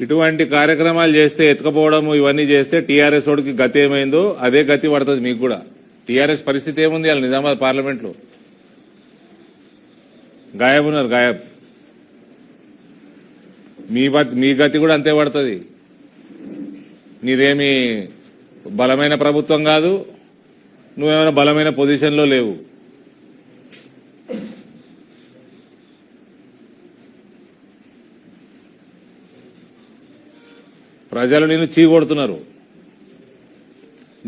ఇటువంటి కార్యక్రమాలు చేస్తే ఎత్తుకపోవడం ఇవన్నీ చేస్తే టీఆర్ఎస్ వాడికి గతి ఏమైందో అదే గతి పడుతుంది మీకు కూడా. టీఆర్ఎస్ పరిస్థితి ఏముంది వాళ్ళు నిజామాబాద్ పార్లమెంట్ లో గాయబ్ ఉన్నారు, గాయబ్. మీ గతి కూడా అంతే పడుతుంది. నీదేమి బలమైన ప్రభుత్వం కాదు, నువ్వేమైనా బలమైన పొజిషన్లో లేవు. ప్రజలు నిన్ను చీకొడుతున్నారు.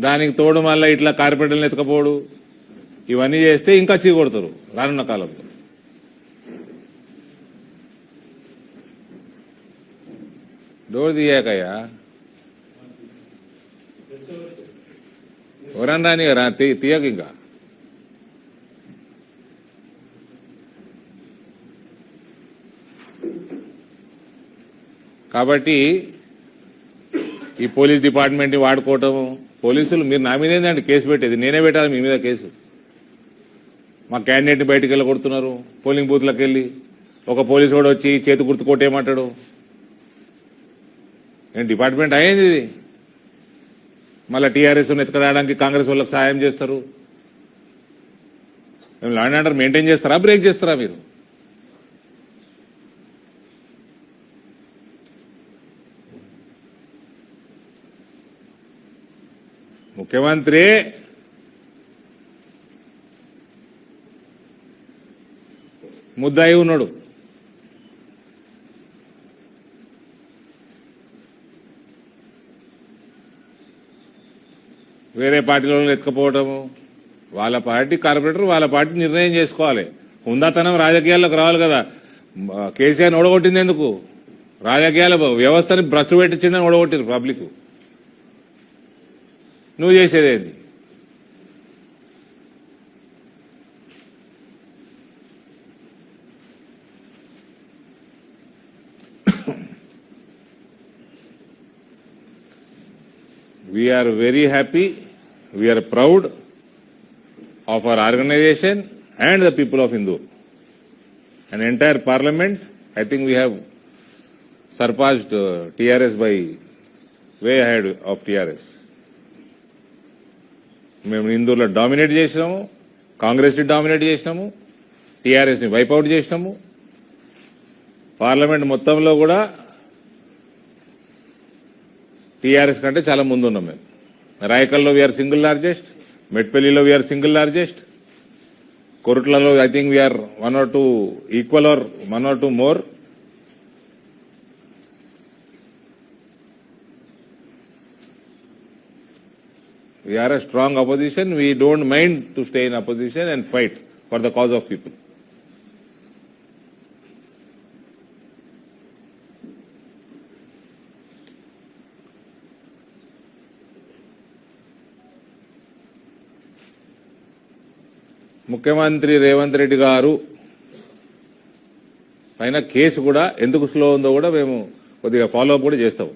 దానికి తోడు మళ్ళీ ఇట్లా కార్పొరేటర్లను ఎత్తుకపోడు ఇవన్నీ చేస్తే ఇంకా చీకొడతారు రానున్న కాలంలో. డోర్ తీయాకయ్యా ఎవరన్నా రాని తీయక ఇంకా. కాబట్టి ఈ పోలీస్ డిపార్ట్మెంట్ ని వాడుకోవటము, పోలీసులు మీరు నా మీద ఏంటంటే కేసు పెట్టేది, నేనే పెట్టాలి మీ మీద కేసు. మా క్యాండిడేట్ ని బయటకు వెళ్ళగొడుతున్నారు, పోలింగ్ బూత్లకు వెళ్ళి ఒక పోలీసు కూడా వచ్చి చేతి గుర్తు కొట్టేయమంటాడు. ఏం డిపార్ట్మెంట్ అయ్యింది ఇది? మళ్ళీ టీఆర్ఎస్ ఎత్తుకరావడానికి కాంగ్రెస్ వాళ్ళకి సాయం చేస్తారు. మేము లా అండ్ ఆర్డర్ మెయింటైన్ చేస్తారా, బ్రేక్ చేస్తారా మీరు? ముఖ్యమంత్రి ముద్దాయి ఉన్నాడు. వేరే పార్టీలో ఎత్తుకపోవటము, వాళ్ళ పార్టీ కార్పొరేటర్ వాళ్ళ పార్టీ నిర్ణయం చేసుకోవాలి. హుందాతనం రాజకీయాల్లోకి రావాలి కదా. కేసీఆర్ ఓడగొట్టింది ఎందుకు? రాజకీయాల వ్యవస్థని భ్రష్టు పెట్టించిందని ఓడగొట్టింది పబ్లిక్. నువ్వు చేసేదేంటి? We are very happy, we are proud of our organization and the people of Indore. An entire parliament, I think we have surpassed TRS by way ahead of TRS. మేము ఇందూరులో డామినేట్ చేసినాము, కాంగ్రెస్ ని dominate చేసినాము, TRS ని wipe out చేసినాము. Parliament మొత్తంలో కూడా TRS కంటే చాలా ముందు ఉన్నాం మేము. రాయకల్లో వీఆర్ సింగిల్ లార్జెస్ట్, మెట్పల్లిలో వీఆర్ సింగిల్ లార్జెస్ట్, కొరుట్లలో I think we're 1 or 2 equal or 1 or 2 more. We are a strong opposition. We don't mind to stay in opposition and fight for the cause of people. ముఖ్యమంత్రి రేవంత్ రెడ్డి గారు పైన case కూడా ఎందుకు slow ఉందో కూడా మేము కొద్దిగా ఫాలో అప్ కూడా చేస్తాము.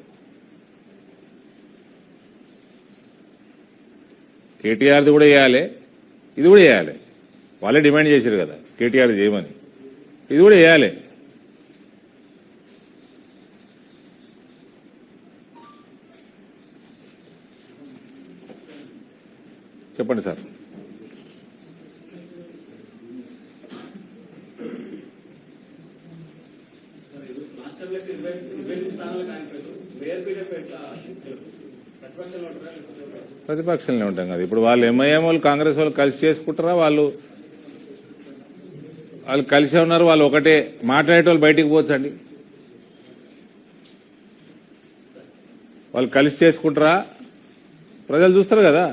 కేటీఆర్ది కూడా చేయాలి, ఇది కూడా చేయాలి. వాళ్ళే డిమాండ్ చేశారు కదా కేటీఆర్ చేయమని, ఇది కూడా చేయాలి. చెప్పండి సార్. ప్రతిపక్షంలో ఉంటాం కదా. ఇప్పుడు వాళ్ళు ఎంఐఎం వాళ్ళు కాంగ్రెస్ వాళ్ళు కలిసి చేసుకుంటారా? వాళ్ళు కలిసే ఉన్నారు. వాళ్ళు ఒకటే మాట్లాడేటోళ్ళు బయటికి పోవచ్చండి. వాళ్ళు కలిసి చేసుకుంటారా? ప్రజలు చూస్తారు కదా.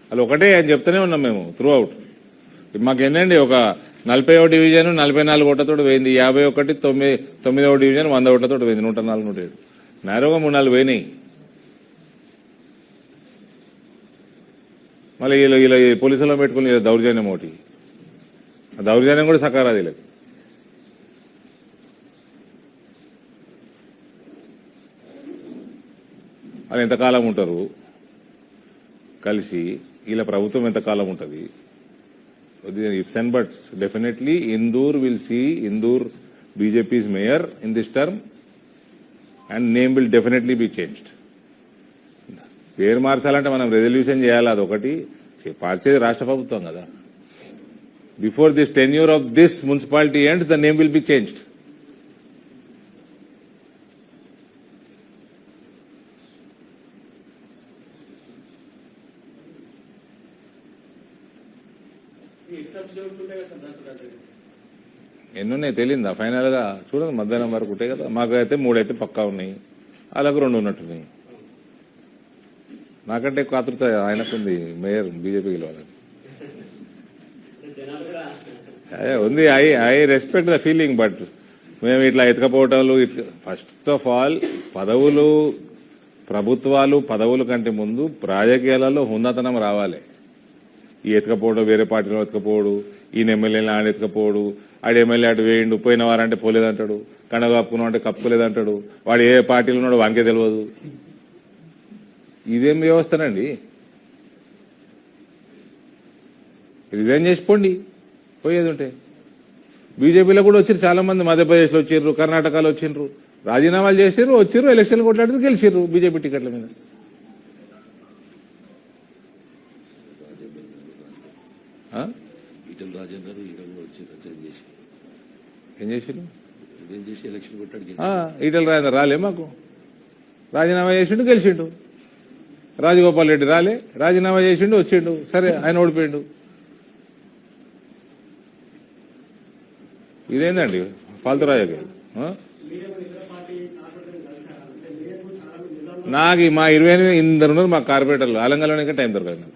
వాళ్ళు ఒకటే అని చెప్తూనే ఉన్నాం మేము త్రూ అవుట్. మాకు ఏంటండి ఒక 40వ డివిజన్ 44 ఓట్లతో పోయింది, 51 9వ డివిజన్ 100 ఓట్లతో పోయింది, 104 107 నేరుగా 3-4 పోయినాయి. మళ్ళీ ఇలా పోలీసులో పెట్టుకుని దౌర్జన్యం ఒకటి, దౌర్జన్యం కూడా సకారాది. వీళ్ళకి వాళ్ళు ఎంతకాలం ఉంటారు కలిసి? వీళ్ళ ప్రభుత్వం ఎంతకాలం ఉంటుంది? Ifs and buts. Definitely Indore will see Indore BJP's mayor in this term. And name will definitely be changed. పేరు మార్చాలంటే మనం రెజల్యూషన్ చేయాలి, అదొకటి మార్చేది రాష్ట్ర ప్రభుత్వం కదా. Before this tenure of this municipality ends the name will be changed. ఎన్నున్నాయి తెలియదా ఫైనల్ గా? చూడండి, మధ్యాహ్నం వరకు ఉంటాయి కదా. మాకు అయితే 3 అయితే పక్కా ఉన్నాయి, అలాగే 2 ఉన్నట్టున్నాయి. నాకంటే ఎక్కువ ఆతృత ఆయనకుంది మేయర్ బీజేపీ గెలవాలని. ఉంది. I respect the feeling, but మేము ఇట్లా ఎత్తుకపోవటాలు ఫస్ట్ ఆఫ్ ఆల్ పదవులు, ప్రభుత్వాలు పదవుల కంటే ముందు రాజకీయాలలో హుందాతనం రావాలి. ఈ ఎత్తుకపోవడం, వేరే పార్టీలో ఎత్తుకపోవడు, ఈయన ఎమ్మెల్యేని ఆడ ఎత్తుకపోవడు, ఆడ ఎమ్మెల్యే అటు వేయండు, పోయిన వారంటే పోలేదంటాడు, కండ కప్పుకున్నావు అంటే కప్పుకోలేదంటాడు, వాడు ఏ పార్టీలో ఉన్నాడు వానికే తెలియదు. ఇదేం వ్యవస్థనండి? రిజైన్ చేసిపోండి పోయేది ఉంటే. బీజేపీలో కూడా వచ్చారు చాలా మంది, మధ్యప్రదేశ్లో వచ్చిర్రు, కర్ణాటకలో వచ్చిండ్రు, రాజీనామాలు చేసిర్రు, వచ్చిర్రు, ఎలక్షన్లు కొట్లాడారు, గెలిచిర్రు బీజేపీ టికెట్ల మీద. ఈటల రాజేందర్ ఏం చేసిర్రు? రిజైన్ చేసి ఎలక్షన్ కొట్టాడు. ఈటల రాజేందర్ రాలే, మాకు రాజీనామా చేసిండు, గెలిచిండు. రాజగోపాల్ రెడ్డి రాలే, రాజీనామా చేసిండు, వచ్చిండు, సరే ఆయన ఓడిపోయిండు. ఇదేందండి ఫాల్తు రాజకీయాలు? నాకు మా 28 ఇందరు ఉన్నారు మా కార్పొరేటర్లు, అలంగాలోనే టైం దొరకదు నాకు.